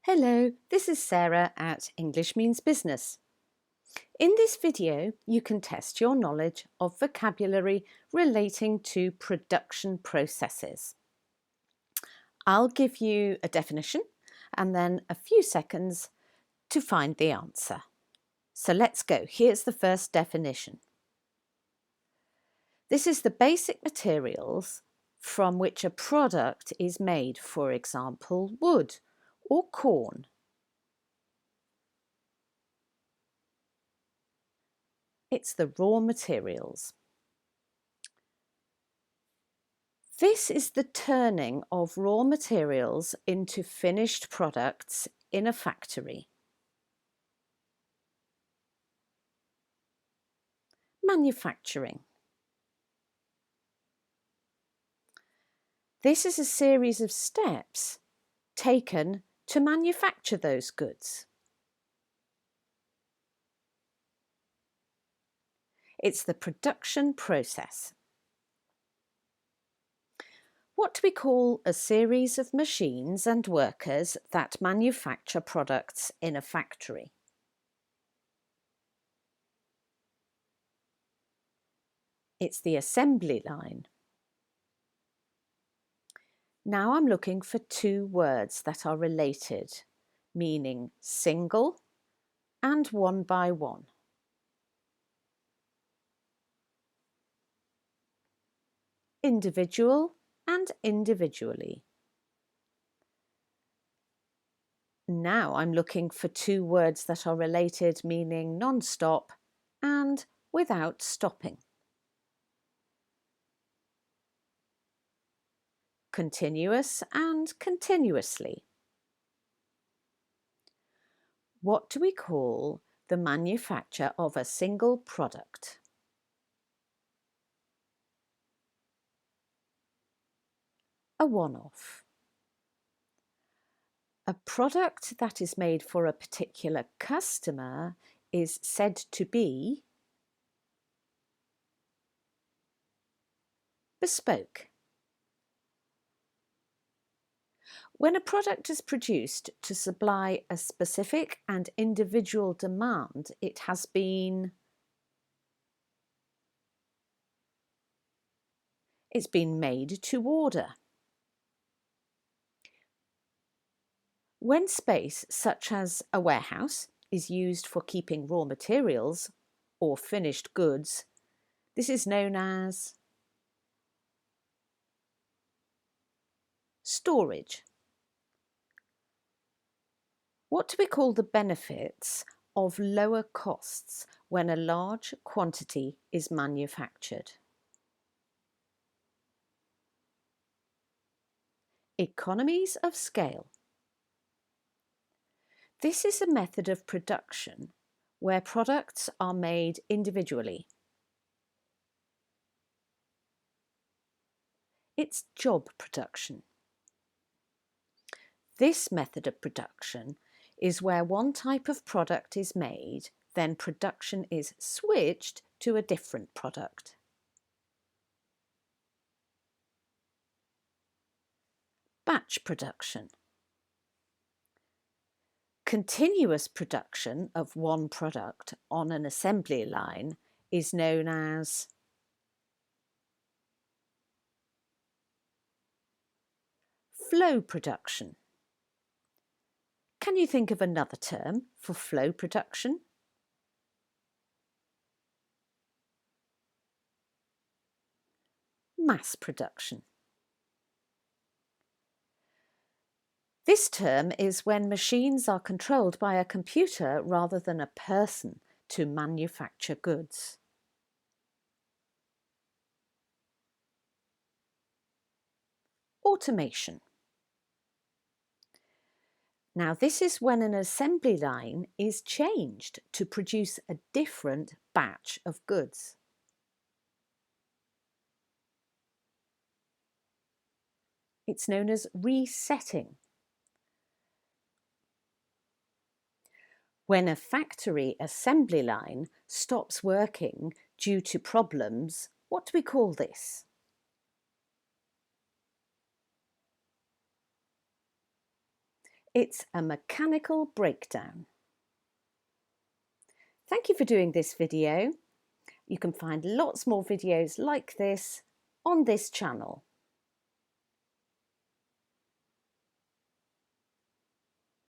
Hello, this is Sarah at English Means Business. In this video, you can test your knowledge of vocabulary relating to production processes. I'll give you a definition and then a few seconds to find the answer. So let's go. Here's the first definition. This is the basic materials from which a product is made, for example, wood or corn. It's the raw materials. This is the turning of raw materials into finished products in a factory. Manufacturing. This is a series of steps taken to manufacture those goods. It's the production process. What do we call a series of machines and workers that manufacture products in a factory? It's the assembly line. Now I'm looking for two words that are related, meaning single and one by one. Individual and individually. Now I'm looking for two words that are related, meaning non-stop and without stopping. Continuous and continuously. What do we call the manufacture of a single product? A one-off. A product that is made for a particular customer is said to be bespoke. When a product is produced to supply a specific and individual demand, it has been made to order. When space, such as a warehouse, is used for keeping raw materials or finished goods, this is known as storage. What do we call the benefits of lower costs when a large quantity is manufactured? Economies of scale. This is a method of production where products are made individually. It's job production. This method of production is where one type of product is made, then production is switched to a different product. Batch production. Continuous production of one product on an assembly line is known as flow production. Can you think of another term for flow production? Mass production. This term is when machines are controlled by a computer rather than a person to manufacture goods. Automation. Now this is when an assembly line is changed to produce a different batch of goods. It's known as resetting. When a factory assembly line stops working due to problems, what do we call this? It's a mechanical breakdown. Thank you for doing this video. You can find lots more videos like this on this channel.